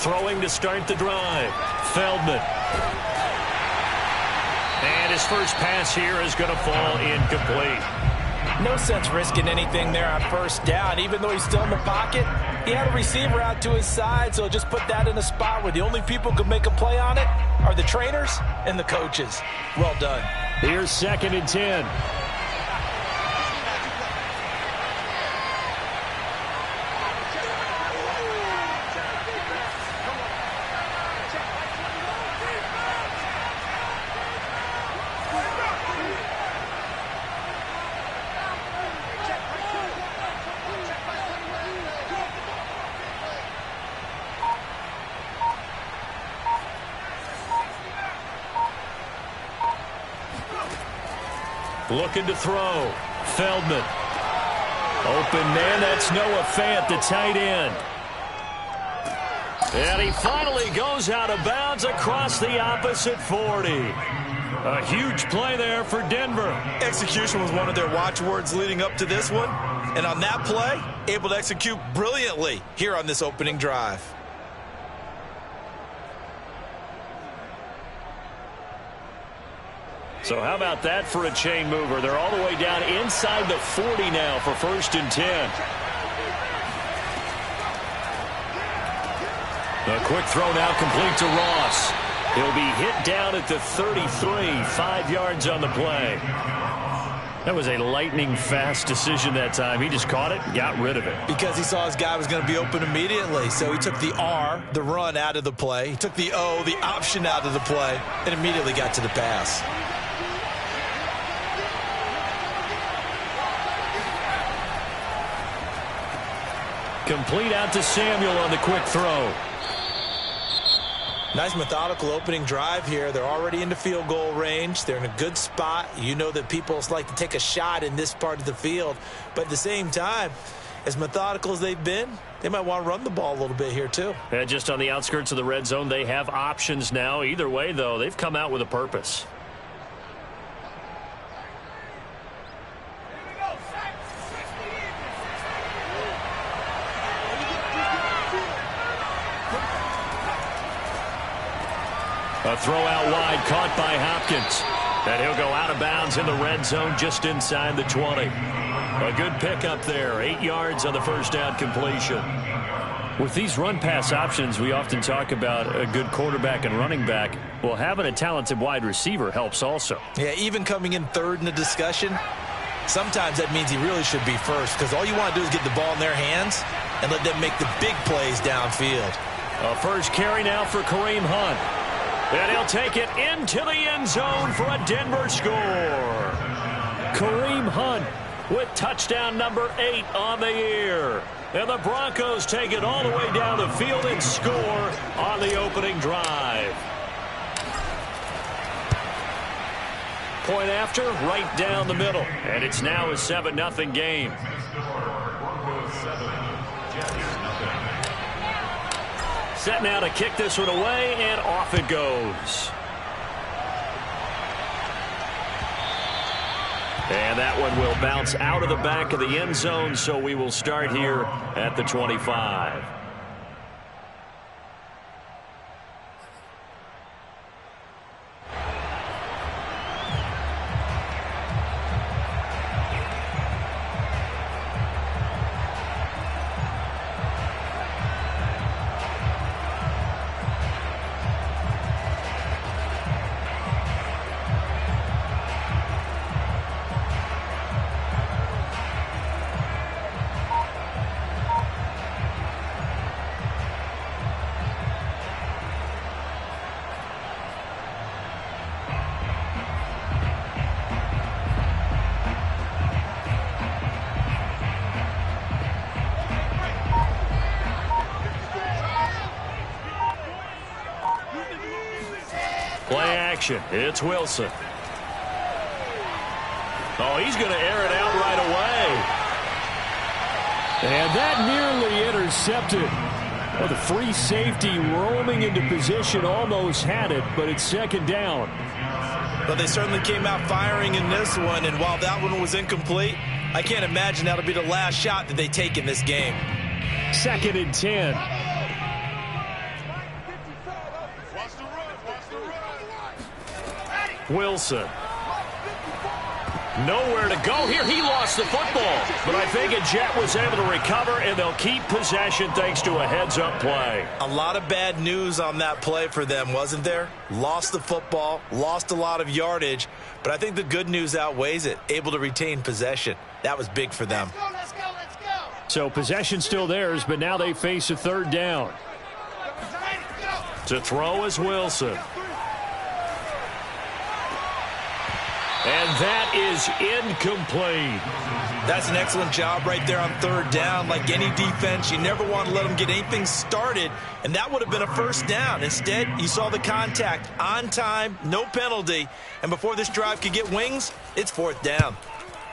Throwing to start the drive. Feldman. And his first pass here is going to fall incomplete. No sense risking anything there on first down. Even though he's still in the pocket, he had a receiver out to his side, so just put that in a spot where the only people who can make a play on it are the trainers and the coaches. Well done. Here's 2nd and 10. Looking to throw. Feldman. Open man. That's Noah Fant, the tight end. And he finally goes out of bounds across the opposite 40. A huge play there for Denver. Execution was one of their watchwords leading up to this one. And on that play, able to execute brilliantly here on this opening drive. So how about that for a chain mover? They're all the way down inside the 40 now for 1st and 10. A quick throw now complete to Ross. He'll be hit down at the 33, 5 yards on the play. That was a lightning-fast decision that time. He just caught it and got rid of it. Because he saw his guy was going to be open immediately. So he took the R, the run, out of the play. He took the O, the option, out of the play, and immediately got to the pass. Complete out to Samuel on the quick throw. Nice methodical opening drive here. They're already into field goal range. They're in a good spot. You know that people like to take a shot in this part of the field. But at the same time, as methodical as they've been, they might want to run the ball a little bit here too. And just on the outskirts of the red zone, they have options now. Either way, though, they've come out with a purpose. A throw out wide caught by Hopkins. And he'll go out of bounds in the red zone just inside the 20. A good pickup there. 8 yards on the first down completion. With these run-pass options, we often talk about a good quarterback and running back. Well, having a talented wide receiver helps also. Yeah, even coming in third in the discussion, sometimes that means he really should be first, because all you want to do is get the ball in their hands and let them make the big plays downfield. A first carry now for Kareem Hunt. And he'll take it into the end zone for a Denver score. Kareem Hunt with touchdown number 8 on the year. And the Broncos take it all the way down the field and score on the opening drive. Point after, right down the middle. And it's now a 7-0 game. Set now to kick this one away, and off it goes. And that one will bounce out of the back of the end zone, so we will start here at the 25. Play action. It's Wilson. Oh, he's going to air it out right away. And that nearly intercepted. Well, the free safety roaming into position almost had it, but it's second down. But they certainly came out firing in this one, and while that one was incomplete, I can't imagine that'll be the last shot that they take in this game. 2nd and 10. Wilson. Nowhere to go here. He lost the football. But I think a Jet was able to recover, and they'll keep possession thanks to a heads-up play. A lot of bad news on that play for them, wasn't there? Lost the football, lost a lot of yardage, but I think the good news outweighs it. Able to retain possession. That was big for them. Let's go. So possession still theirs, but now they face a third down. To throw is Wilson. And that is incomplete. That's an excellent job right there on third down. Like any defense, you never want to let them get anything started, and that would have been a first down. Instead, you saw the contact on time, no penalty, and before this drive could get wings, it's fourth down.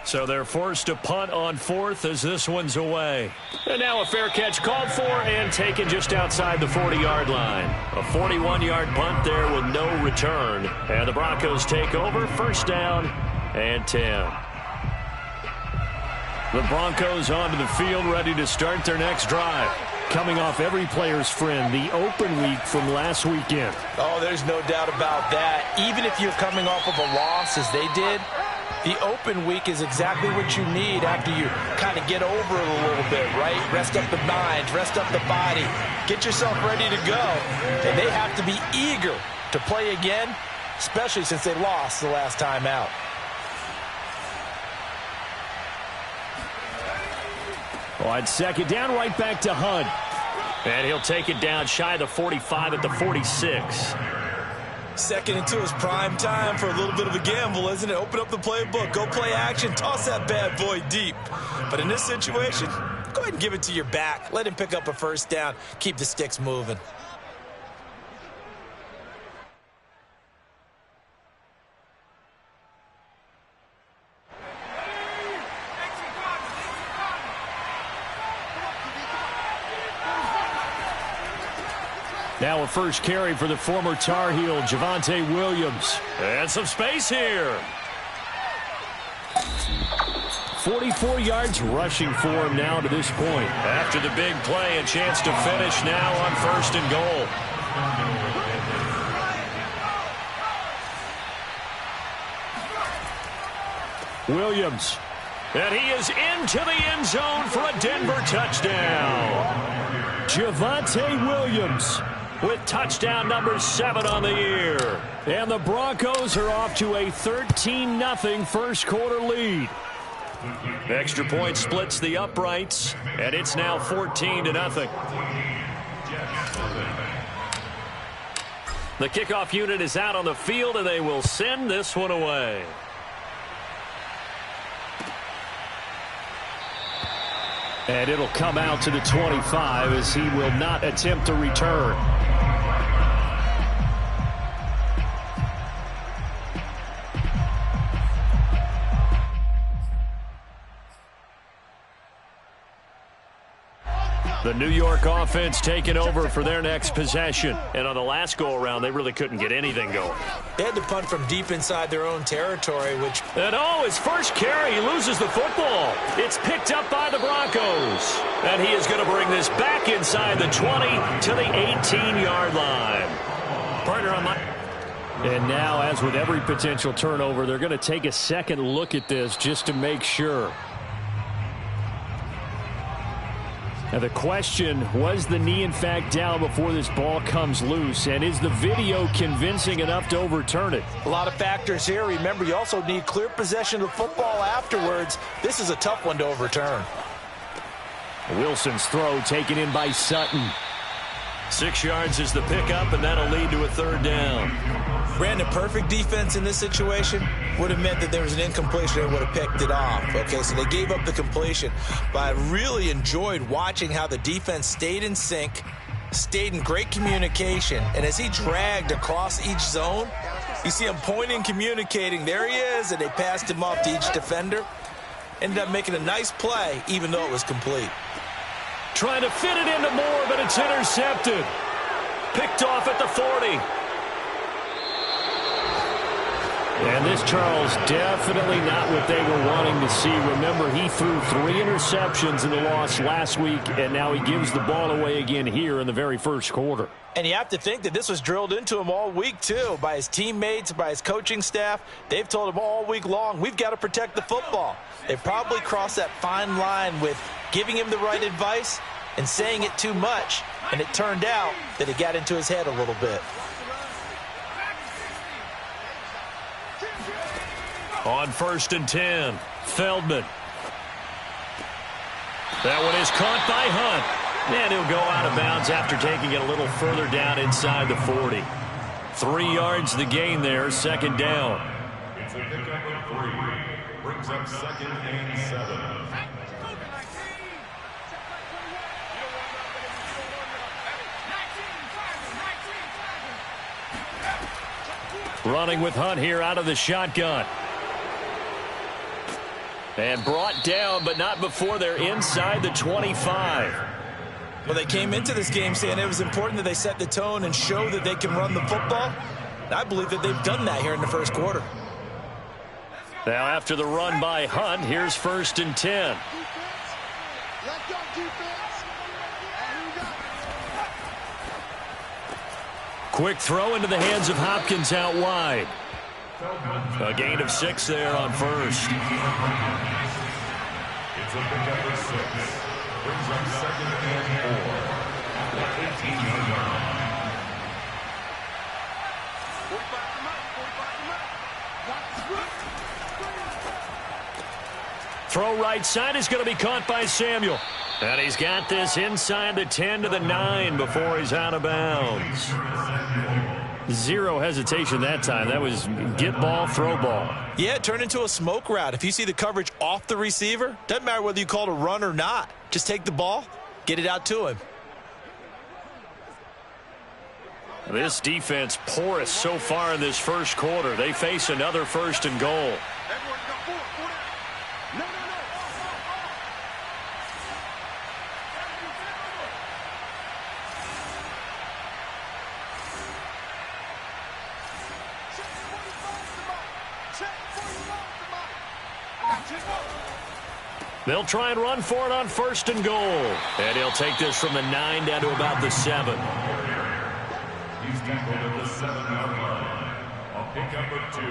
So they're forced to punt on fourth as this one's away. And now a fair catch called for and taken just outside the 40-yard line. A 41-yard punt there with no return. And the Broncos take over, first down and 10. The Broncos onto the field, ready to start their next drive. Coming off every player's friend, the open week from last weekend. Oh, there's no doubt about that. Even if you're coming off of a loss as they did, the open week is exactly what you need after you kind of get over it a little bit, right? Rest up the mind, rest up the body, get yourself ready to go. And they have to be eager to play again, especially since they lost the last time out. On second down, right back to Hunt. And he'll take it down shy of the 45 at the 46. Second and 2 is prime time for a little bit of a gamble, isn't it? Open up the playbook, go play action, toss that bad boy deep. But in this situation, go ahead and give it to your back. Let him pick up a first down, keep the sticks moving. Now a first carry for the former Tar Heel, Javonte Williams. And some space here. 44 yards rushing for him now to this point. After the big play, a chance to finish now on first and goal. Williams. And he is into the end zone for a Denver touchdown. Javonte Williams with touchdown number 7 on the year. And the Broncos are off to a 13-0 first quarter lead. Extra point splits the uprights, and it's now 14-0. The kickoff unit is out on the field, and they will send this one away. And it'll come out to the 25 as he will not attempt to return. The New York offense taking over for their next possession. And on the last go-around, they really couldn't get anything going. They had to punt from deep inside their own territory, which... And his first carry, he loses the football. It's picked up by the Broncos. And he is going to bring this back inside the 20 to the 18-yard line. Partner on my... And now, as with every potential turnover, they're going to take a second look at this just to make sure. Now the question, was the knee in fact down before this ball comes loose? And is the video convincing enough to overturn it? A lot of factors here. Remember, you also need clear possession of football afterwards. This is a tough one to overturn. Wilson's throw taken in by Sutton. 6 yards is the pickup, and that'll lead to a third down. Brandon, perfect defense in this situation would have meant that there was an incompletion and would have picked it off. Okay, so they gave up the completion. But I really enjoyed watching how the defense stayed in sync, stayed in great communication, and as he dragged across each zone, you see him pointing, communicating. There he is, and they passed him off to each defender. Ended up making a nice play, even though it was complete. Trying to fit it into Moore, but it's intercepted. Picked off at the 40. And this, Charles, definitely not what they were wanting to see. Remember, he threw 3 interceptions in the loss last week, and now he gives the ball away again here in the very first quarter. And you have to think that this was drilled into him all week, too, by his teammates, by his coaching staff. They've told him all week long, we've got to protect the football. They probably crossed that fine line with giving him the right advice and saying it too much, and it turned out that it got into his head a little bit. On 1st and 10, Feldman. That one is caught by Hunt. And he'll go out of bounds after taking it a little further down inside the 40. 3 yards the gain there, 2nd down. It's a pickup of 3. Brings up 2nd and 7. Running with Hunt here out of the shotgun. And brought down, but not before they're inside the 25. Well, they came into this game saying it was important that they set the tone and show that they can run the football. And I believe that they've done that here in the first quarter. Now after the run by Hunt, here's 1st and 10. Quick throw into the hands of Hopkins out wide. A gain of 6 there on 1st. It's a pickup of 6. Brings up 2nd and 4. 18-yard line. Throw right side is going to be caught by Samuel. And he's got this inside the 10 to the 9 before he's out of bounds. 0 hesitation that time. That was get ball, throw ball. Yeah, it turned into a smoke route. If you see the coverage off the receiver, doesn't matter whether you call it a run or not. Just take the ball, get it out to him. This defense porous so far in this first quarter. They face another 1st and goal. They'll try and run for it on 1st and goal. And he'll take this from the 9 down to about the 7. He's tackled at the 7-yard line. A pickup of 2.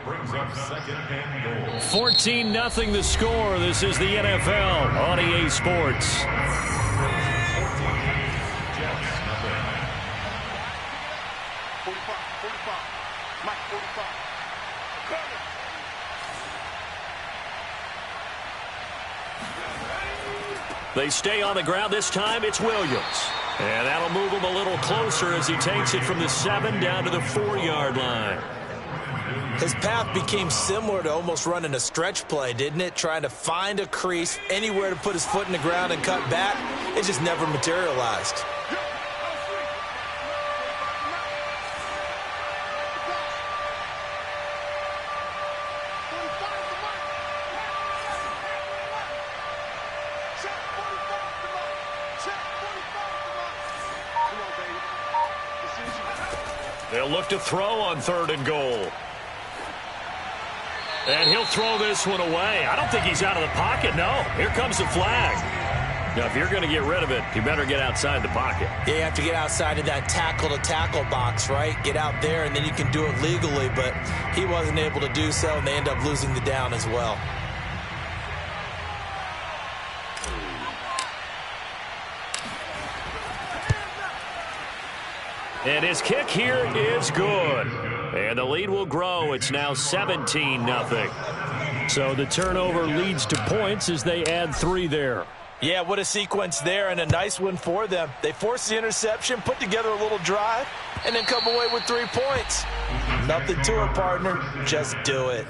Brings up 2nd and goal. 14-0 the score. This is the NFL on EA Sports. They stay on the ground. This time it's Williams. And that'll move him a little closer as he takes it from the 7 down to the 4-yard line. His path became similar to almost running a stretch play, didn't it? Trying to find a crease, anywhere to put his foot in the ground and cut back. It just never materialized. They'll look to throw on 3rd and goal. And he'll throw this one away. I don't think he's out of the pocket, no. Here comes the flag. Now, if you're going to get rid of it, you better get outside the pocket. Yeah, you have to get outside of that tackle-to-tackle box, right? Get out there, and then you can do it legally, but he wasn't able to do so, and they end up losing the down as well. And his kick here is good. And the lead will grow. It's now 17-0. So the turnover leads to points as they add 3 there. Yeah, what a sequence there, and a nice one for them. They forced the interception, put together a little drive, and then come away with 3 points. Nothing to it, partner. Just do it.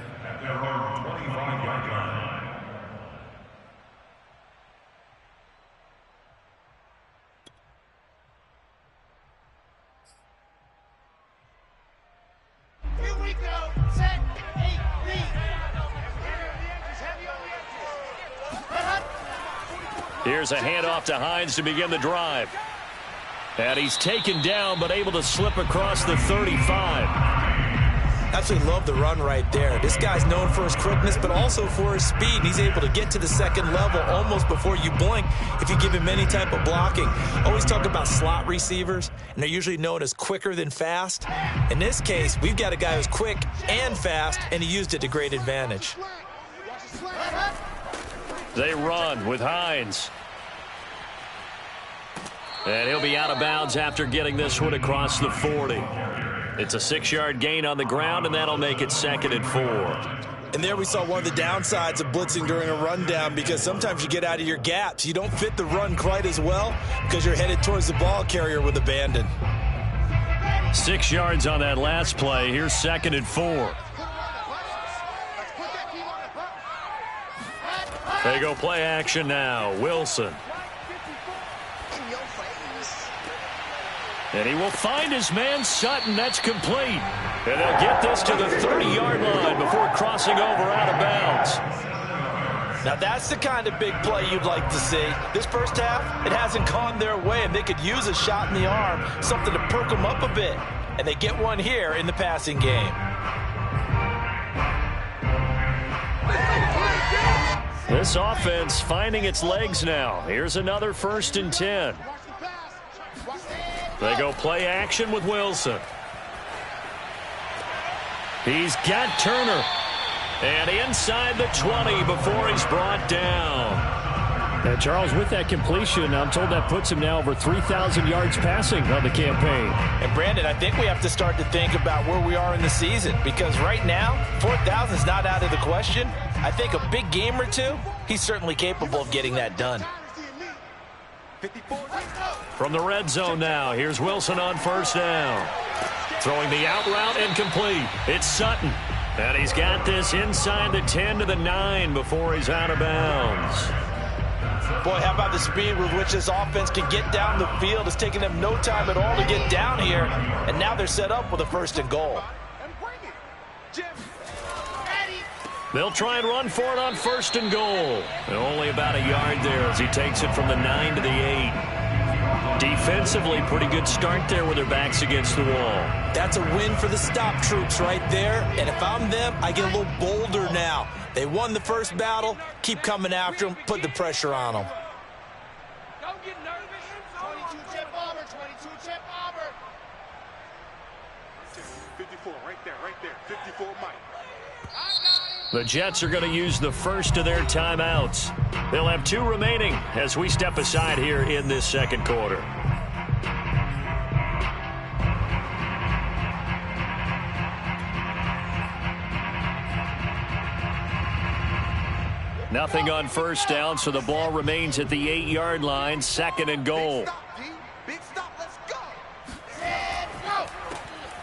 Here's a handoff to Hines to begin the drive. And he's taken down but able to slip across the 35. Absolutely love the run right there. This guy's known for his quickness, but also for his speed. And he's able to get to the second level almost before you blink if you give him any type of blocking. Always talk about slot receivers, and they're usually known as quicker than fast. In this case, we've got a guy who's quick and fast, and he used it to great advantage. They run with Hines. And he'll be out of bounds after getting this one across the 40. It's a 6-yard gain on the ground, and that'll make it 2nd and 4. And there we saw one of the downsides of blitzing during a rundown, because sometimes you get out of your gaps. You don't fit the run quite as well because you're headed towards the ball carrier with abandon. 6 yards on that last play. Here's 2nd and 4. They go play action now. Wilson. And he will find his man Sutton. That's complete. And they'll get this to the 30-yard line before crossing over out of bounds. Now that's the kind of big play you'd like to see. This first half, it hasn't gone their way, and they could use a shot in the arm, something to perk them up a bit. And they get one here in the passing game. This offense finding its legs now. Here's another 1st and 10. They go play action with Wilson. He's got Turner. And inside the 20 before he's brought down. And Charles, with that completion, I'm told that puts him now over 3,000 yards passing on the campaign. And Brandon, I think we have to start to think about where we are in the season, because right now, 4,000 is not out of the question. I think a big game or two, he's certainly capable of getting that done. From the red zone now, here's Wilson on 1st down. Throwing the out route and complete. It's Sutton. And he's got this inside the 10 to the 9 before he's out of bounds. Boy, how about the speed with which this offense can get down the field? It's taking them no time at all to get down here. And now they're set up with a 1st and goal. They'll try and run for it on 1st and goal. And only about a yard there as he takes it from the 9 to the 8. Defensively, pretty good start there with their backs against the wall. That's a win for the stop troops right there. And if I'm them, I get a little bolder now. They won the first battle. Keep coming after them. Put the pressure on them. Don't get nervous. 22-chip Auburn. 22-chip Auburn. 54, right there. 54, Mike. The Jets are going to use the first of their timeouts. They'll have 2 remaining as we step aside here in this 2nd quarter. Nothing on 1st down, so the ball remains at the 8-yard line, 2nd and goal. Big stop, let's go.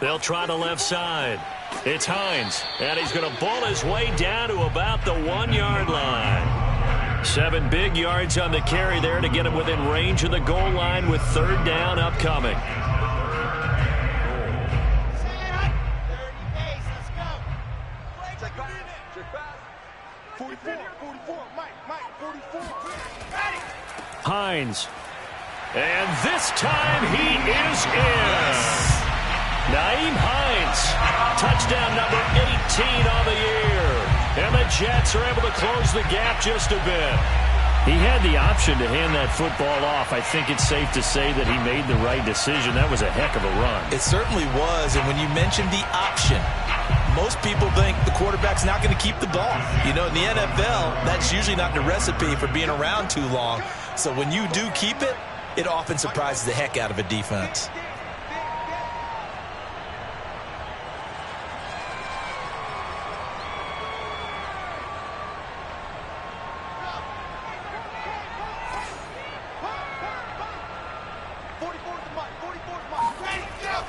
They'll try the left side. It's Hines, and he's going to ball his way down to about the 1-yard line. 7 big yards on the carry there to get him within range of the goal line with 3rd down upcoming. Hines. And this time he is in. Nyheim Hines, touchdown number 18 on the year. And the Jets are able to close the gap just a bit. He had the option to hand that football off. I think it's safe to say that he made the right decision. That was a heck of a run. It certainly was. And when you mentioned the option, most people think the quarterback's not going to keep the ball. You know, in the NFL, that's usually not the recipe for being around too long. So when you do keep it, it often surprises the heck out of a defense.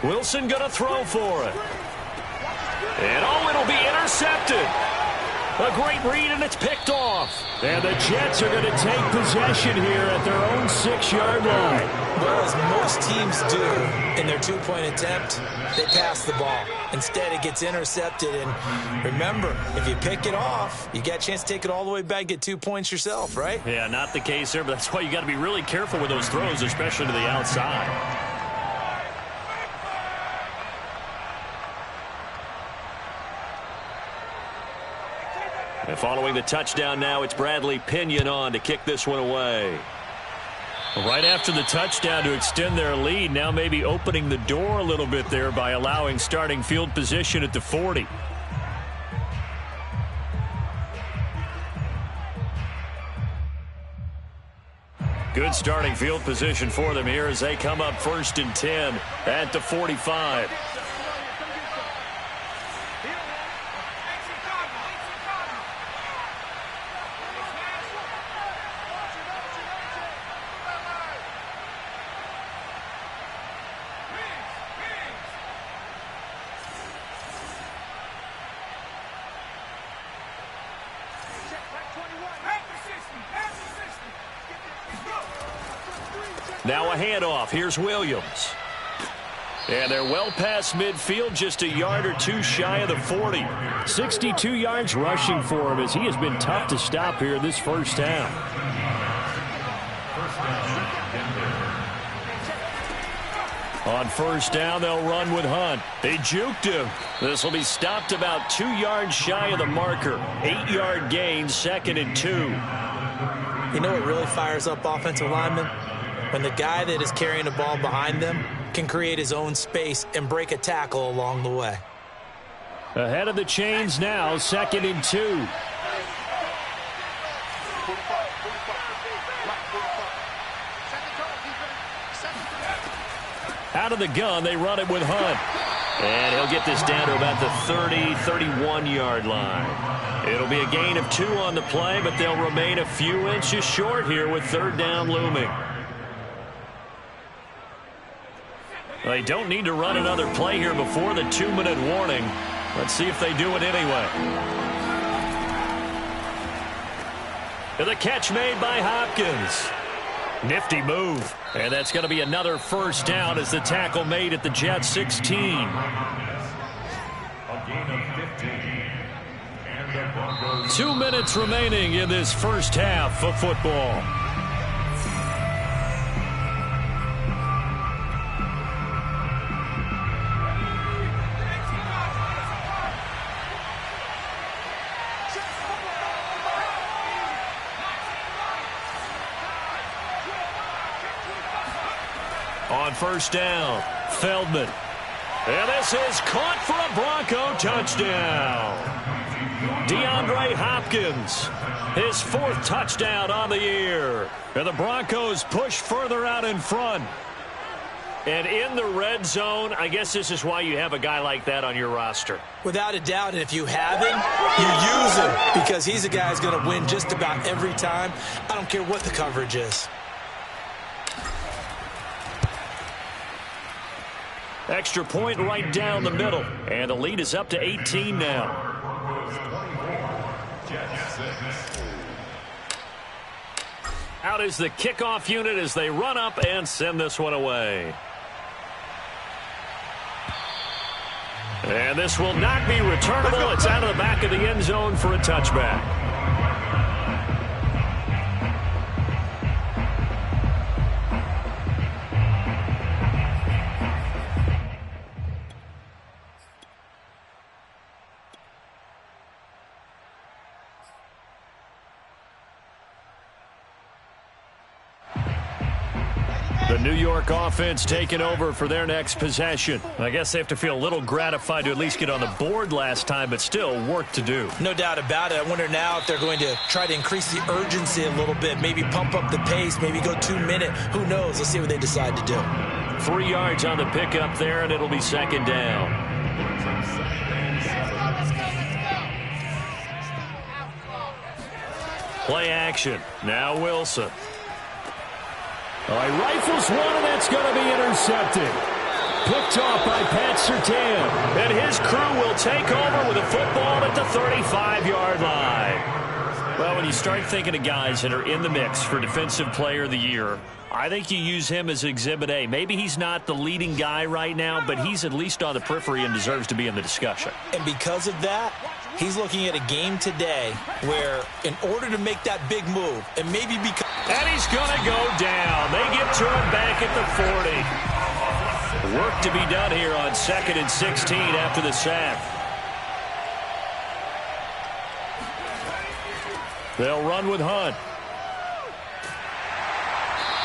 Wilson going to throw for it. And oh, it'll be intercepted. A great read, and it's picked off. And the Jets are going to take possession here at their own 6-yard line. Well, as most teams do in their 2-point attempt, they pass the ball. Instead, it gets intercepted. And remember, if you pick it off, you got a chance to take it all the way back, get 2 points yourself, right? Yeah, not the case there, but that's why you got to be really careful with those throws, especially to the outside. And following the touchdown now, it's Bradley Pinion on to kick this one away. Right after the touchdown to extend their lead, now maybe opening the door a little bit there by allowing starting field position at the 40. Good starting field position for them here as they come up 1st and 10 at the 45. Now a handoff. Here's Williams. And they're well past midfield, just a yard or two shy of the 40. 62 yards rushing for him as he has been tough to stop here this first half. On first down, they'll run with Hunt. They juked him. This will be stopped about 2 yards shy of the marker. 8-yard gain, 2nd and 2. You know what really fires up offensive linemen? When the guy that is carrying the ball behind them can create his own space and break a tackle along the way. Ahead of the chains now, 2nd and 2. Out of the gun, they run it with Hunt. And he'll get this down to about the 30, 31-yard line. It'll be a gain of 2 on the play, but they'll remain a few inches short here with 3rd down looming. They don't need to run another play here before the 2-minute warning. Let's see if they do it anyway. And the catch made by Hopkins. Nifty move. And that's going to be another first down as the tackle made at the Jets 16. A gain of 15. And the Broncos. 2 minutes remaining in this first half of football. On first down, Feldman. And this is caught for a Bronco touchdown. DeAndre Hopkins, his 4th touchdown on the year. And the Broncos push further out in front. And in the red zone, I guess this is why you have a guy like that on your roster. Without a doubt, and if you have him, you use him because he's a guy who's going to win just about every time. I don't care what the coverage is. Extra point right down the middle. And the lead is up to 18 now. Out is the kickoff unit as they run up and send this one away. And this will not be returnable. It's out of the back of the end zone for a touchback. The New York offense taking over for their next possession. I guess they have to feel a little gratified to at least get on the board last time, but still work to do. No doubt about it. I wonder now if they're going to try to increase the urgency a little bit, maybe pump up the pace, maybe go 2 minute. Who knows? Let's see what they decide to do. 3 yards on the pickup there, and it'll be 2nd down. Play action. Now Wilson. All right, rifles one, and that's going to be intercepted. Picked off by Pat Surtain. And his crew will take over with a football at the 35-yard line. Well, when you start thinking of guys that are in the mix for Defensive Player of the Year, I think you use him as Exhibit A. Maybe he's not the leading guy right now, but he's at least on the periphery and deserves to be in the discussion. And because of that, he's looking at a game today where in order to make that big move, and maybe because... And he's going to go down. They get to him back at the 40. Work to be done here on 2nd and 16 after the sack. They'll run with Hunt.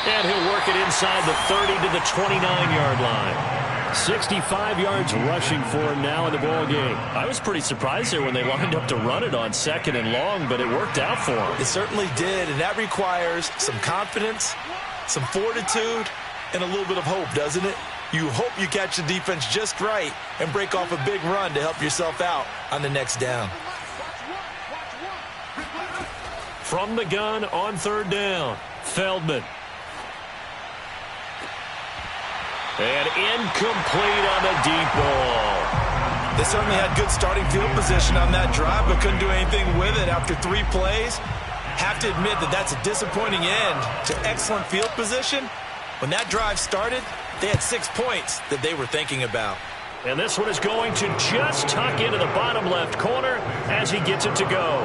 And he'll work it inside the 30 to the 29-yard line. 65 yards rushing for him now in the ball game. I was pretty surprised there when they lined up to run it on 2nd and long, but it worked out for him. It certainly did, and that requires some confidence, some fortitude, and a little bit of hope, doesn't it? You hope you catch the defense just right and break off a big run to help yourself out on the next down. From the gun on 3rd down, Feldman. And incomplete on the deep ball. They certainly had good starting field position on that drive, but couldn't do anything with it after 3 plays. Have to admit that that's a disappointing end to excellent field position. When that drive started, they had 6 points that they were thinking about. And this one is going to just tuck into the bottom left corner as he gets it to go.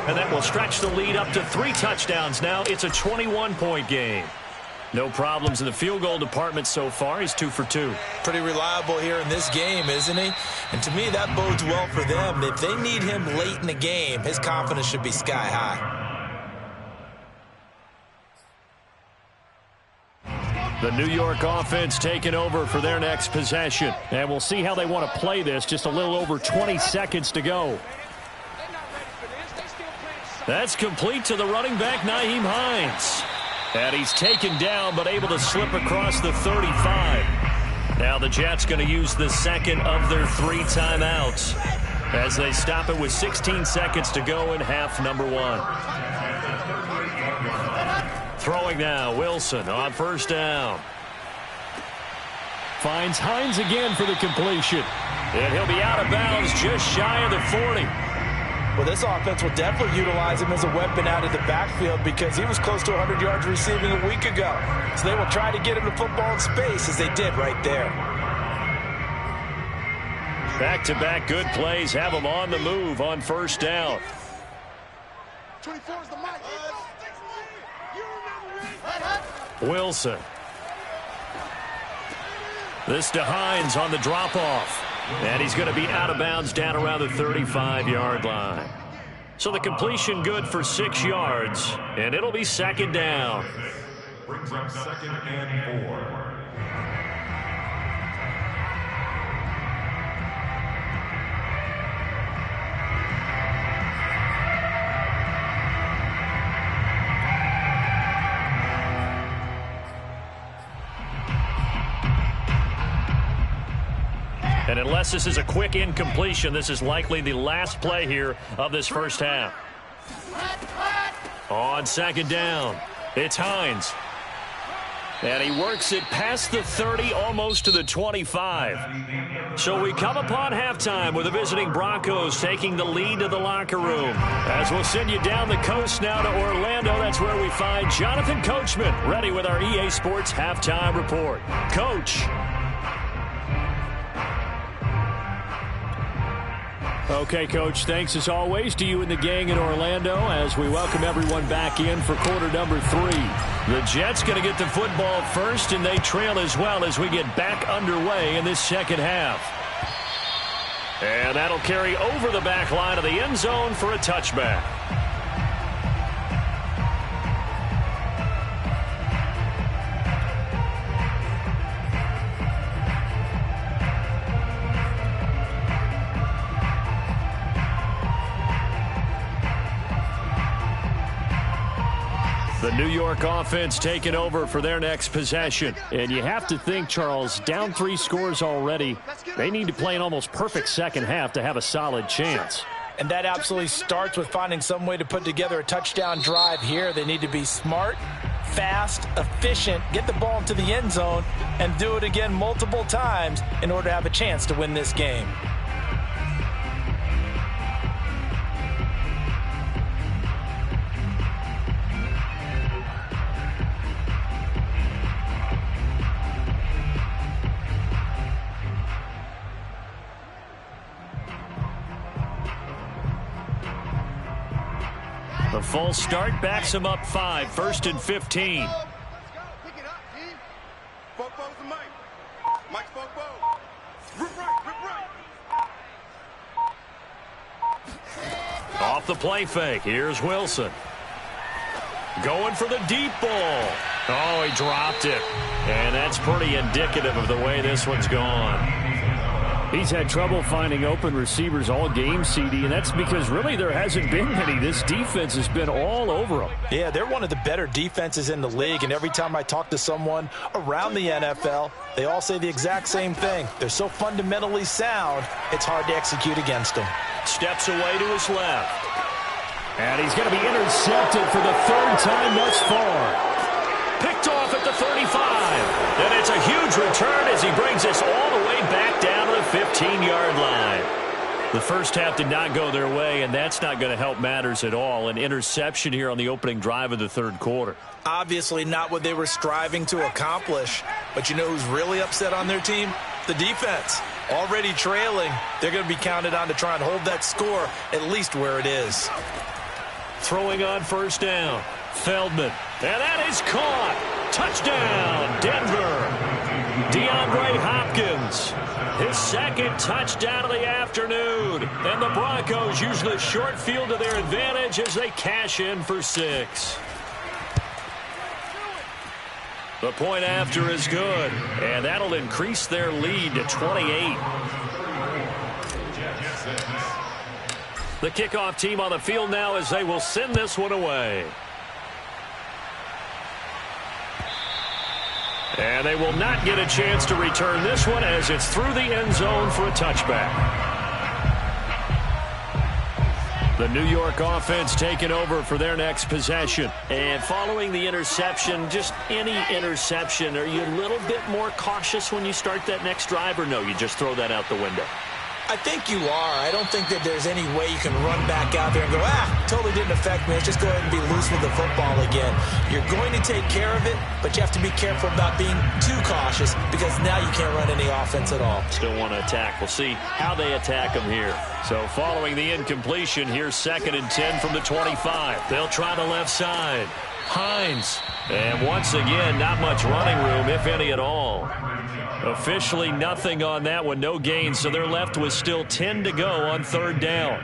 And that will stretch the lead up to 3 touchdowns now. It's a 21-point game. No problems in the field goal department so far. He's 2 for 2. Pretty reliable here in this game, isn't he? And to me, that bodes well for them. If they need him late in the game, his confidence should be sky high. The New York offense taking over for their next possession. And we'll see how they want to play this. Just a little over 20 seconds to go. That's complete to the running back, Nyheim Hines. And he's taken down, but able to slip across the 35. Now the Jets going to use the second of their 3 timeouts as they stop it with 16 seconds to go in half number 1. Throwing now, Wilson on 1st down. Finds Hines again for the completion. And he'll be out of bounds just shy of the 40. Well, this offense will definitely utilize him as a weapon out of the backfield because he was close to 100 yards receiving a week ago. So they will try to get him the football in space as they did right there. Back-to-back good plays have him on the move on 1st down. 24 is the mic. Wilson. This to Hines on the drop-off. And he's going to be out of bounds down around the 35-yard line. So the completion good for 6 yards, and it'll be 2nd down. Brings up 2nd and 4. And unless this is a quick incompletion, this is likely the last play here of this 1st half. On 2nd down, it's Hines. And he works it past the 30, almost to the 25. So we come upon halftime with the visiting Broncos taking the lead to the locker room. As we'll send you down the coast now to Orlando, that's where we find Jonathan Coachman, ready with our EA Sports Halftime Report. Coach. Okay, Coach, thanks as always to you and the gang in Orlando as we welcome everyone back in for quarter number 3. The Jets going to get the football first, and they trail as well as we get back underway in this 2nd half. And that'll carry over the back line of the end zone for a touchback. The New York offense taking over for their next possession. And you have to think, Charles, down 3 scores already. They need to play an almost perfect 2nd half to have a solid chance. And that absolutely starts with finding some way to put together a touchdown drive here. They need to be smart, fast, efficient, get the ball into the end zone, and do it again multiple times in order to have a chance to win this game. The false start backs him up 5, 1st and 15. Let's go. Pick it up, team. Football's the mic. Mike's football. Rip right, rip right. Off the play fake, here's Wilson. Going for the deep ball. Oh, he dropped it. And that's pretty indicative of the way this one's gone. He's had trouble finding open receivers all game, CD, and that's because really there hasn't been many. This defense has been all over them. Yeah, they're one of the better defenses in the league, and every time I talk to someone around the NFL, they all say the exact same thing. They're so fundamentally sound, it's hard to execute against them. Steps away to his left. And he's going to be intercepted for the third time thus far. Picked off at the 35. And it's a huge return as he brings us all the way back down to the 15-yard line. The first half did not go their way, and that's not going to help matters at all. An interception here on the opening drive of the third quarter. Obviously not what they were striving to accomplish. But you know who's really upset on their team? The defense. Already trailing. They're going to be counted on to try and hold that score at least where it is. Throwing on first down. Feldman. And that is caught. Touchdown, Denver. DeAndre Hopkins. His second touchdown of the afternoon. And the Broncos use the short field to their advantage as they cash in for 6. The point after is good. And that'll increase their lead to 28. The kickoff team on the field now as they will send this one away. And they will not get a chance to return this one as it's through the end zone for a touchback. The New York offense taking over for their next possession. And following the interception, just any interception, are you a little bit more cautious when you start that next drive, or no, you just throw that out the window? I think you are. I don't think that there's any way you can run back out there and go, totally didn't affect me. Let's just go ahead and be loose with the football again. You're going to take care of it, but you have to be careful about being too cautious because now you can't run any offense at all. Still want to attack. We'll see how they attack them here. So following the incompletion, here's 2nd and 10 from the 25. They'll try the left side. Hines. And once again, not much running room, if any at all. Officially nothing on that one, no gain, so they're left with still 10 to go on third down.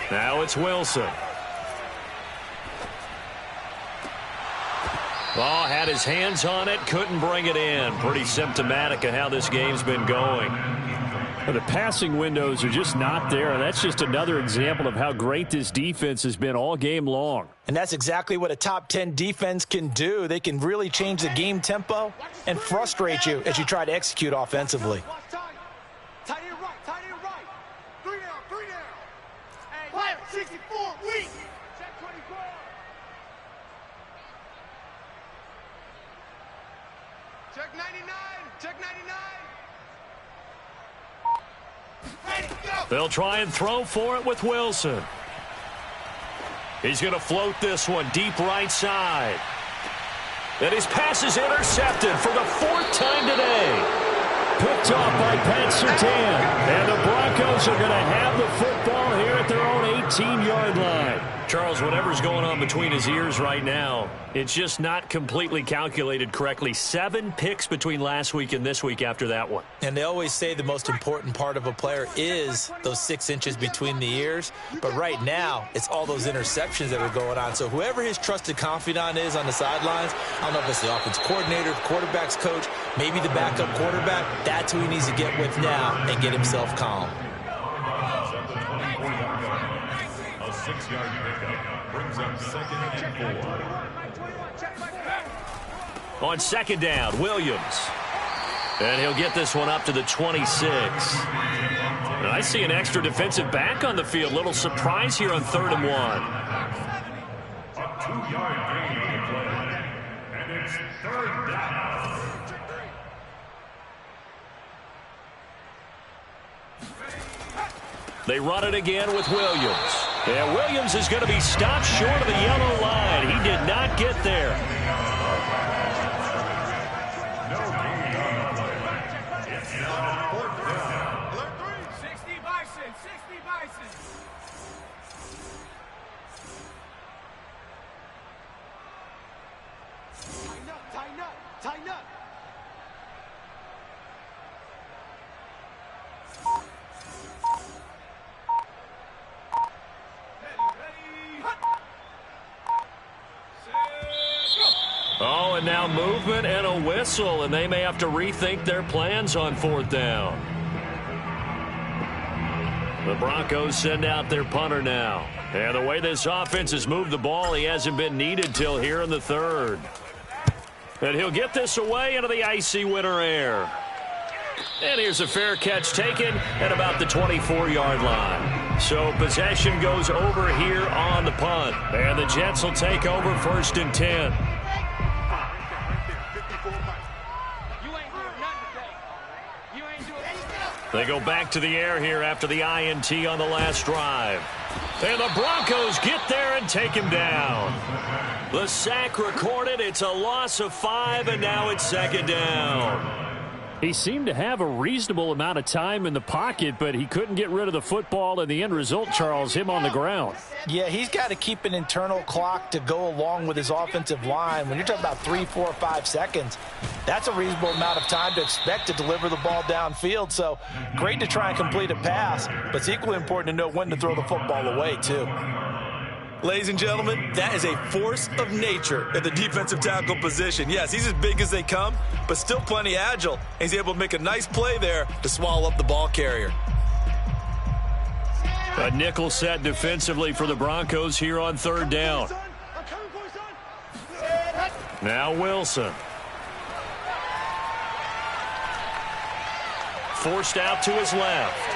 Now it's Wilson. Ball had his hands on it, couldn't bring it in. Pretty symptomatic of how this game's been going. The passing windows are just not there, and that's just another example of how great this defense has been all game long. And that's exactly what a top 10 defense can do. They can really change the game tempo and frustrate you as you try to execute offensively. Tight end right, tight end right. 3 down, 3 down. Hey, fire, 64, weak. Check 24. Check 99, check 99. Ready, go. They'll try and throw for it with Wilson. He's going to float this one deep right side. And his pass is intercepted for the 4th time today. Picked off by Pat Surtain. And the Broncos are going to have the football here at their own 18-yard line. Charles, whatever's going on between his ears right now, it's just not completely calculated correctly. 7 picks between last week and this week after that one. And they always say the most important part of a player is those 6 inches between the ears. But right now, it's all those interceptions that are going on. So whoever his trusted confidant is on the sidelines, I don't know if it's the offense coordinator, quarterback's coach, maybe the backup quarterback, that's who he needs to get with now and get himself calm. A 6-yard pickup brings up 2nd and 4. On 2nd down, Williams. And he'll get this one up to the 26. And I see an extra defensive back on the field. Little surprise here on 3rd and 1. A 2-yard gain on the play. And it's 3rd down. They run it again with Williams. And Williams is going to be stopped short of the yellow line. He did not get there. No gain on the play. It's now 4th down. Alert 3. 60 Bison, 60 Bison. movement and a whistle, and they may have to rethink their plans on 4th down. The Broncos send out their punter now. And the way this offense has moved the ball, he hasn't been needed till here in the 3rd. And he'll get this away into the icy winter air. And here's a fair catch taken at about the 24-yard line. So possession goes over here on the punt. And the Jets will take over 1st and 10. They go back to the air here after the INT on the last drive. And the Broncos get there and take him down. The sack recorded. It's a loss of 5, and now it's 2nd down. He seemed to have a reasonable amount of time in the pocket, but he couldn't get rid of the football, and the end result, Charles, him on the ground. Yeah, he's got to keep an internal clock to go along with his offensive line. When you're talking about 3, 4, 5 seconds, that's a reasonable amount of time to expect to deliver the ball downfield. So great to try and complete a pass, but it's equally important to know when to throw the football away, too. Ladies and gentlemen, that is a force of nature at the defensive tackle position. Yes, he's as big as they come, but still plenty agile. He's able to make a nice play there to swallow up the ball carrier. A nickel set defensively for the Broncos here on 3rd down. Now Wilson. Forced out to his left.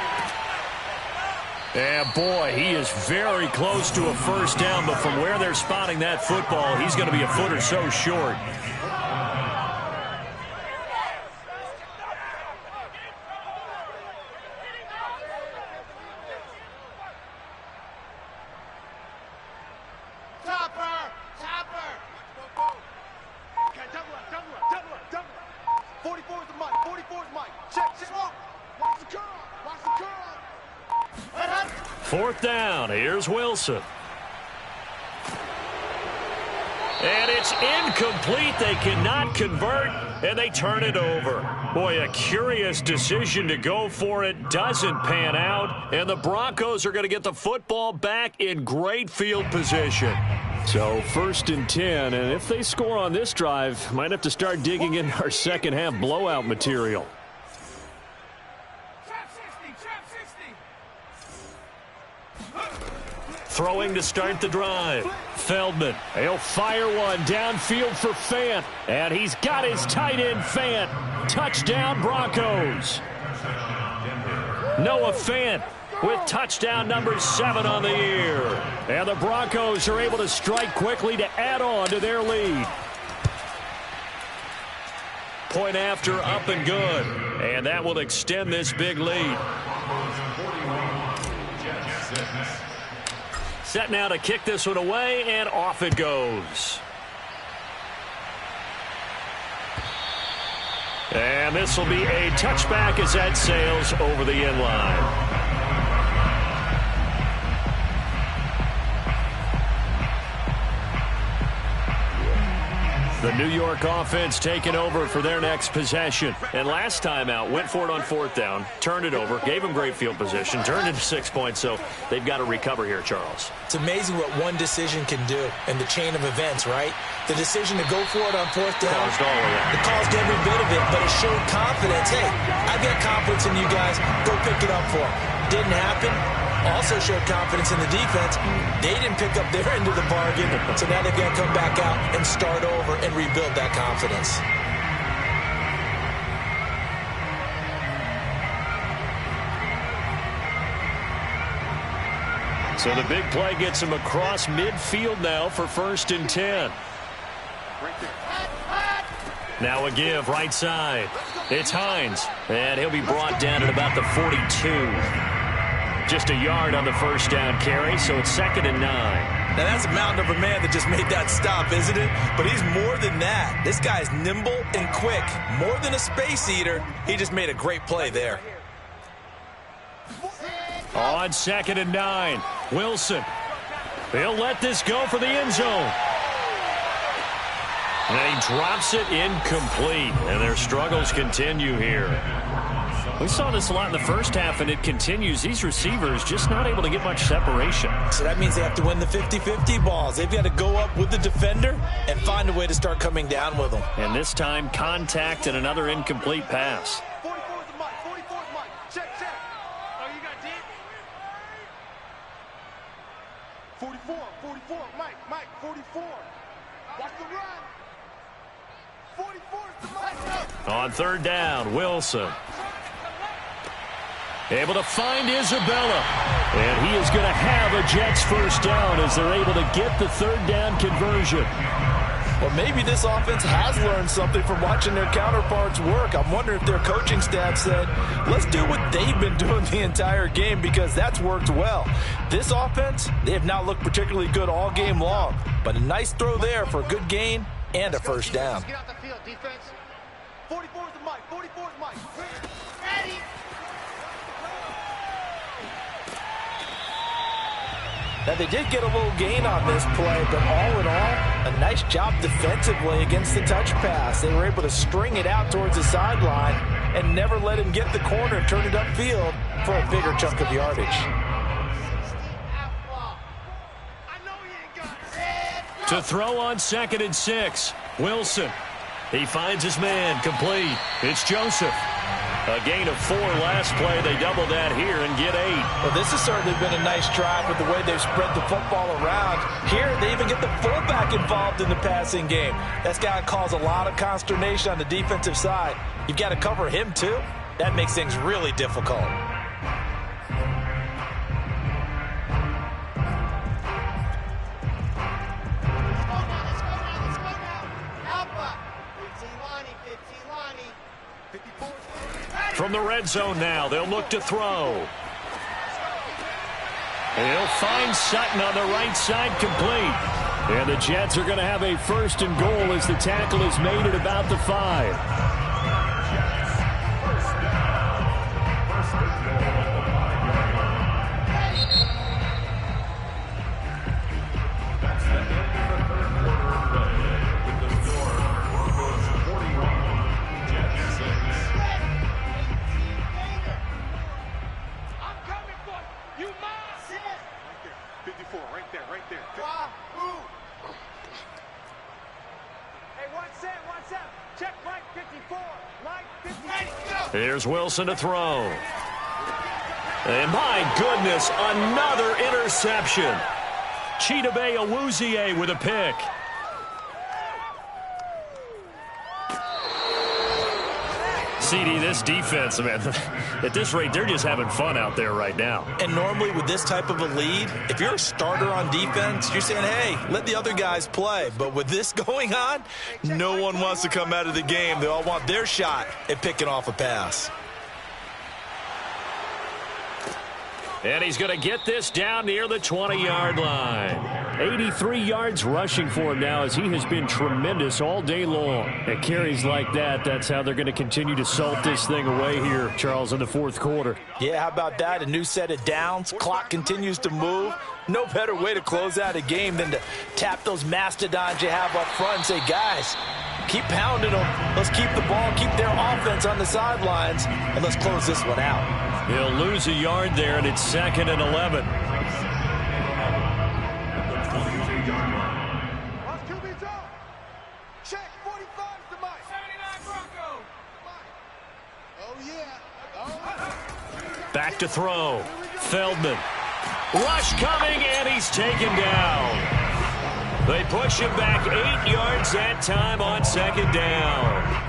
And boy, he is very close to a 1st down, but from where they're spotting that football, he's going to be a foot or so short. Topper! 44 is the mic. 44 is the mic. Check. Watch the curl. 4th down. Here's Wilson. And it's incomplete. They cannot convert, and they turn it over. Boy, a curious decision to go for it. Doesn't pan out, and the Broncos are going to get the football back in great field position. So 1st and 10, and if they score on this drive, might have to start digging in our second-half blowout material. Throwing to start the drive. Feldman. He'll fire one downfield for Fant. And he's got his tight end, Fant. Touchdown, Broncos. Noah Fant with touchdown number 7 on the year. And the Broncos are able to strike quickly to add on to their lead. Point after, up and good. And that will extend this big lead. Set now to kick this one away, and off it goes. And this will be a touchback as that sails over the end line. The New York offense taking over for their next possession. And last time out, went for it on 4th down, turned it over, gave them great field position, turned into 6 points, so they've got to recover here, Charles. It's amazing what one decision can do in the chain of events, right? The decision to go for it on 4th down, it caused every bit of it, but it showed confidence. Hey, I've got confidence in you guys. Go pick it up for them. Didn't happen. Also showed confidence in the defense. They didn't pick up their end of the bargain, so now they're going to come back out and start over and rebuild that confidence. So the big play gets him across midfield now for 1st and 10. Now a give right side. It's Hines, and he'll be brought down at about the 42. Just a yard on the 1st down carry, so it's 2nd and 9. Now that's a mountain of a man that just made that stop, isn't it? But he's more than that. This guy's nimble and quick. More than a space eater, he just made a great play there. On 2nd and 9, Wilson. He'll let this go for the end zone. And he drops it incomplete, and their struggles continue here. We saw this a lot in the first half, and it continues. These receivers just not able to get much separation. So that means they have to win the 50-50 balls. They've got to go up with the defender and find a way to start coming down with them. And this time, contact and another incomplete pass. 44 is the mic. 44 is mic. Check, check. Oh, you got deep? 44, 44. Mike, 44. Watch the run. 44 is the mic. On third down, Wilson. Able to find Isabella. And he is going to have a Jets first down as they're able to get the third down conversion. Well, maybe this offense has learned something from watching their counterparts work. I'm wondering if their coaching staff said, let's do what they've been doing the entire game, because that's worked well. This offense, they have not looked particularly good all game long, but a nice throw there for a good gain and a first down. Get out the field, defense. 44 is the mic. 44 is mic. Ready. Now, they did get a little gain on this play, but all in all, a nice job defensively against the touch pass. They were able to string it out towards the sideline and never let him get the corner and turn it upfield for a bigger chunk of yardage. To throw on 2nd and 6, Wilson. He finds his man, complete. It's Joseph. A gain of 4 last play. They double that here and get 8. Well, this has certainly been a nice drive with the way they've spread the football around. Here, they even get the fullback involved in the passing game. That's got to cause a lot of consternation on the defensive side. You've got to cover him, too. That makes things really difficult. From the red zone now, they'll look to throw. And he'll find Sutton on the right side, complete. And the Jets are going to have a 1st and goal as the tackle is made at about the 5. Here's Wilson to throw. And my goodness, another interception. Chidobe Awuzie with a pick. CD, this defense, man, at this rate, they're just having fun out there right now. And normally with this type of a lead, if you're a starter on defense, you're saying, hey, let the other guys play. But with this going on, no one wants to come out of the game. They all want their shot at picking off a pass. And he's going to get this down near the 20-yard line. 83 yards rushing for him now as he has been tremendous all day long. At carries like that, that's how they're going to continue to salt this thing away here, Charles, in the 4th quarter. Yeah, how about that? A new set of downs. Clock continues to move. No better way to close out a game than to tap those mastodons you have up front and say, guys, keep pounding them. Let's keep the ball, keep their offense on the sidelines, and let's close this one out. He'll lose a yard there, and it's 2nd and 11. Check, 45 the mic. 79 Bronco. Oh, yeah. Oh. Back to throw. Feldman. Rush coming, and he's taken down. They push him back 8 yards that time on 2nd down.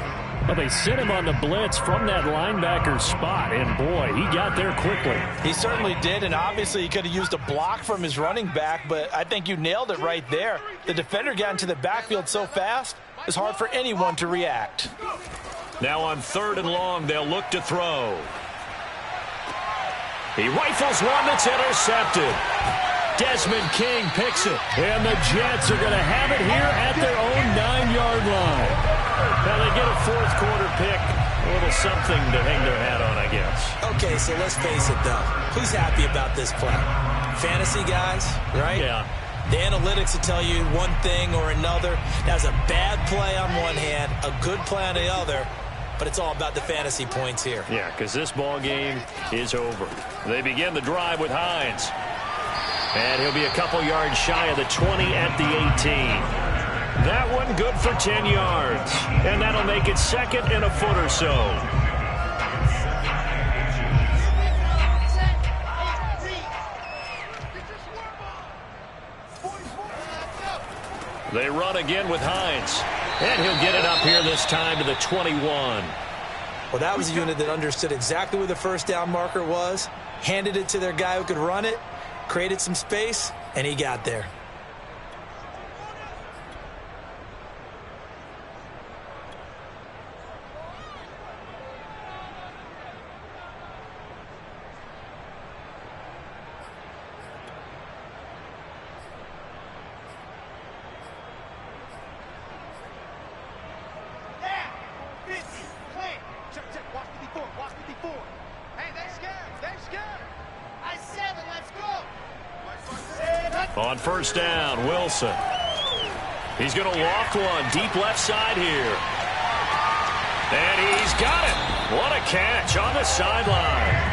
Well, they sent him on the blitz from that linebacker spot, and boy, he got there quickly. He certainly did, and obviously he could have used a block from his running back, but I think you nailed it right there. The defender got into the backfield so fast, it's hard for anyone to react. Now on 3rd and long, they'll look to throw. He rifles one that's intercepted. Desmond King picks it, and the Jets are going to have it here at their own 9-yard line. Now they get a 4th quarter pick, a little something to hang their hat on, I guess. Okay, so let's face it, though. Who's happy about this play? Fantasy guys, right? Yeah. The analytics will tell you one thing or another. That was a bad play on one hand, a good play on the other. but it's all about the fantasy points here. Yeah, because this ball game is over. They begin the drive with Hines. And he'll be a couple yards shy of the 20 at the 18. That one good for 10 yards. And that'll make it second and a foot or so. They run again with Hines. And he'll get it up here this time to the 21. Well, that was a unit that understood exactly where the first down marker was, handed it to their guy who could run it, created some space, and he got there. On first down, Wilson. He's going to loft one deep left side here. And he's got it. What a catch on the sideline.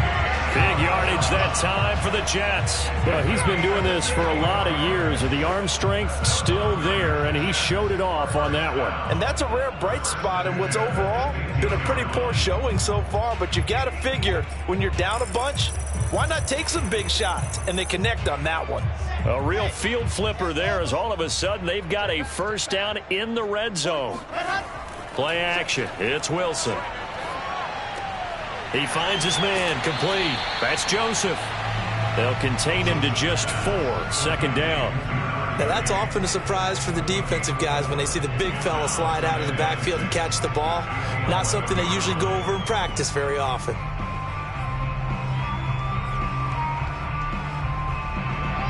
Big yardage that time for the Jets. Well, he's been doing this for a lot of years, and the arm strength still there, and he showed it off on that one. And that's a rare bright spot in what's overall been a pretty poor showing so far, but you've got to figure when you're down a bunch, why not take some big shots? And they connect on that one. A real field flipper there as all of a sudden they've got a first down in the red zone. Play action. It's Wilson. He finds his man complete. That's Joseph. They'll contain him to just 4. Second down. Now, that's often a surprise for the defensive guys when they see the big fella slide out of the backfield and catch the ball. Not something they usually go over in practice very often.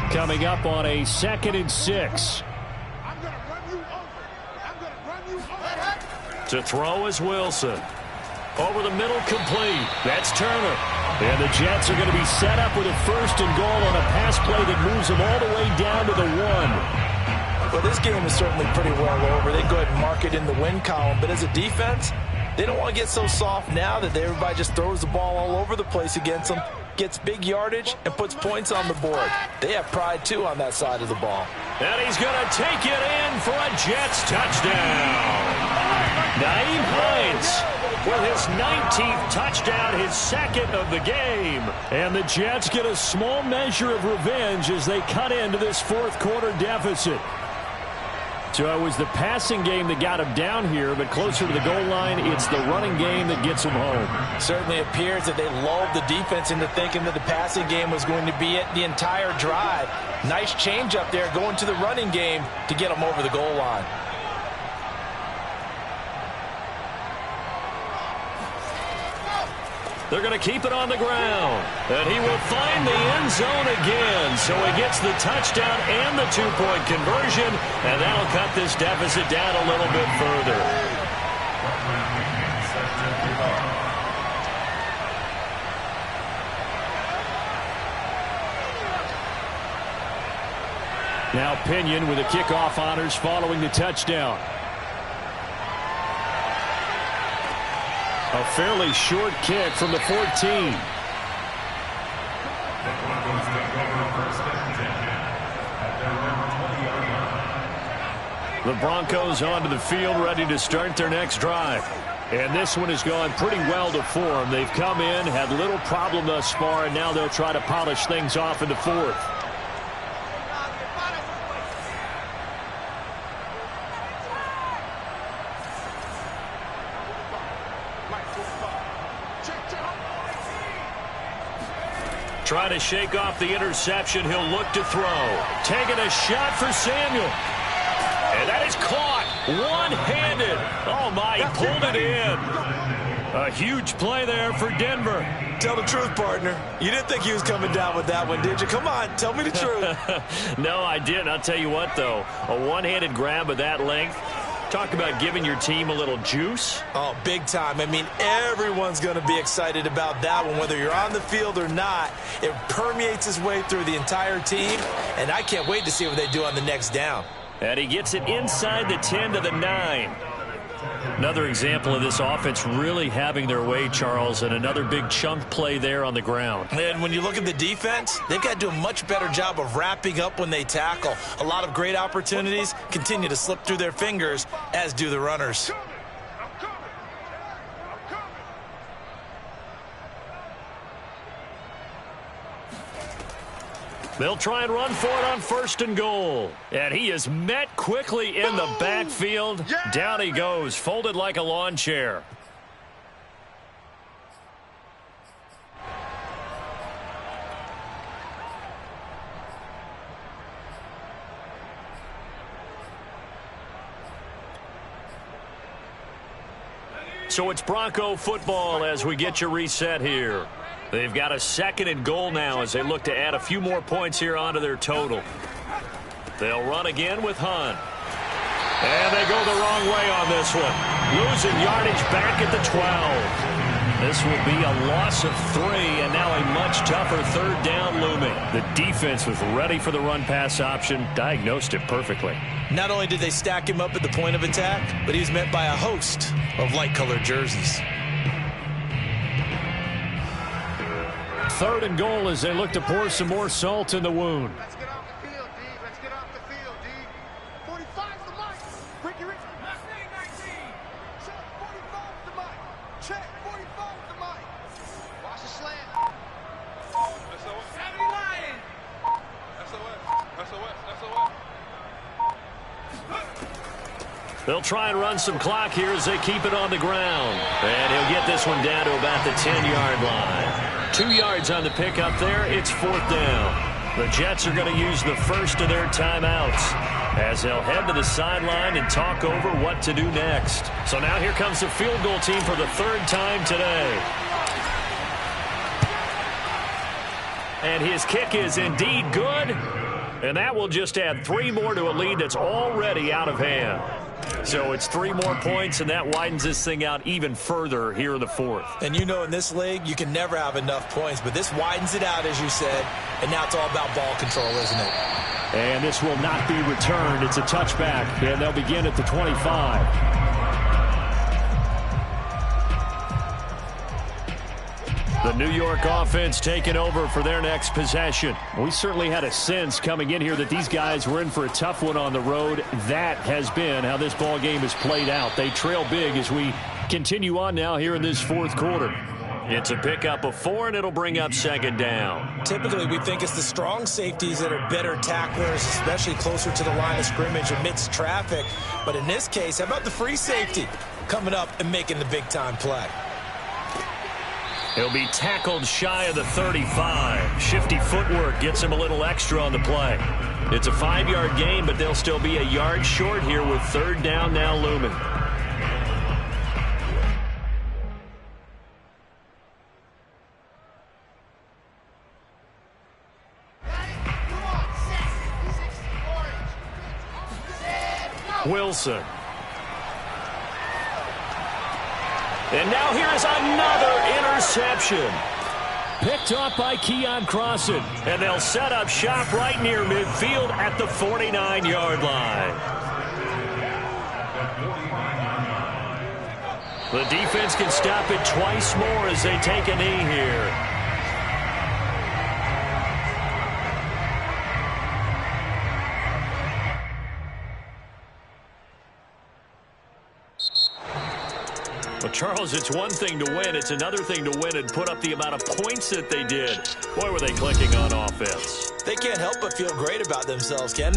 Coming up on a 2nd and 6. I'm going to run you over. I'm going to run you over. To throw is Wilson. Over the middle, complete. That's Turner. And the Jets are going to be set up with a 1st and goal on a pass play that moves them all the way down to the 1. Well, this game is certainly pretty well over. They go ahead and mark it in the win column. But as a defense, they don't want to get so soft now that everybody just throws the ball all over the place against them, gets big yardage, and puts points on the board. They have pride, too, on that side of the ball. And he's going to take it in for a Jets touchdown. Nyheim Hines with his 19th touchdown, his 2nd of the game. And the Jets get a small measure of revenge as they cut into this 4th quarter deficit. So it was the passing game that got him down here, but closer to the goal line, it's the running game that gets him home. Certainly appears that they lulled the defense into thinking that the passing game was going to be it the entire drive. Nice change up there going to the running game to get them over the goal line. They're going to keep it on the ground. And he will find the end zone again. So he gets the touchdown and the 2-point conversion. And that'll cut this deficit down a little bit further. Now Pinion with the kickoff honors following the touchdown. A fairly short kick from the 14. The Broncos onto the field ready to start their next drive. And this one has gone pretty well to form. They've come in, had little problem thus far, and now they'll try to polish things off in the 4th. Trying to shake off the interception. He'll look to throw. Taking a shot for Samuel. And that is caught one-handed. Oh, my, he pulled it in. A huge play there for Denver. Tell the truth, partner. You didn't think he was coming down with that one, did you? Come on, tell me the truth. No, I didn't. I'll tell you what, though. A one-handed grab of that length. Talk about giving your team a little juice. Oh, big time. I mean, everyone's going to be excited about that one, whether you're on the field or not. It permeates its way through the entire team, and I can't wait to see what they do on the next down. And he gets it inside the 10 to the 9. Another example of this offense really having their way, Charles, and another big chunk play there on the ground. And when you look at the defense, they've got to do a much better job of wrapping up when they tackle. A lot of great opportunities continue to slip through their fingers, as do the runners. They'll try and run for it on 1st and goal. And he is met quickly in the backfield. Down he goes, folded like a lawn chair. So it's Bronco football as we get you reset here. They've got a 2nd and goal now as they look to add a few more points here onto their total. They'll run again with Hunt. And they go the wrong way on this one. Losing yardage back at the 12. This will be a loss of 3, and now a much tougher 3rd down looming. The defense was ready for the run-pass option, diagnosed it perfectly. Not only did they stack him up at the point of attack, but he was met by a host of light-colored jerseys. 3rd and goal as they look to pour some more salt in the wound. Let's get off the field, D. Let's get off the field, D. 45's the mic. Quick, you're in. 19. Check, 45's the mic. Check, 45's the mic. Watch the slant. SOS. 70 Lion. SOS. They'll try and run some clock here as they keep it on the ground. And he'll get this one down to about the 10-yard line. 2 yards on the pickup there. It's 4th down. The Jets are going to use the first of their timeouts as they'll head to the sideline and talk over what to do next. So now here comes the field goal team for the 3rd time today. And his kick is indeed good. And that will just add 3 more to a lead that's already out of hand. So it's 3 more points, and that widens this thing out even further here in the 4th. And you know in this league, you can never have enough points, but this widens it out, as you said, and now it's all about ball control, isn't it? And this will not be returned. It's a touchback, and they'll begin at the 25. The New York offense taking over for their next possession. We certainly had a sense coming in here that these guys were in for a tough one on the road. That has been how this ball game has played out. They trail big as we continue on now here in this 4th quarter. It's a pickup of 4, and it'll bring up 2nd down. Typically, we think it's the strong safeties that are better tacklers, especially closer to the line of scrimmage amidst traffic. But in this case, how about the free safety coming up and making the big-time play? He'll be tackled shy of the 35. Shifty footwork gets him a little extra on the play. It's a 5-yard gain, but they'll still be a yard short here with 3rd down now looming. Wilson. And now here is another interception. Picked off by Keon Crossan. And they'll set up shop right near midfield at the 49-yard line. The defense can stop it twice more as they take a knee here. Well, Charles, it's one thing to win. It's another thing to win and put up the amount of points that they did. Boy, were they clicking on offense. They can't help but feel great about themselves, Ken.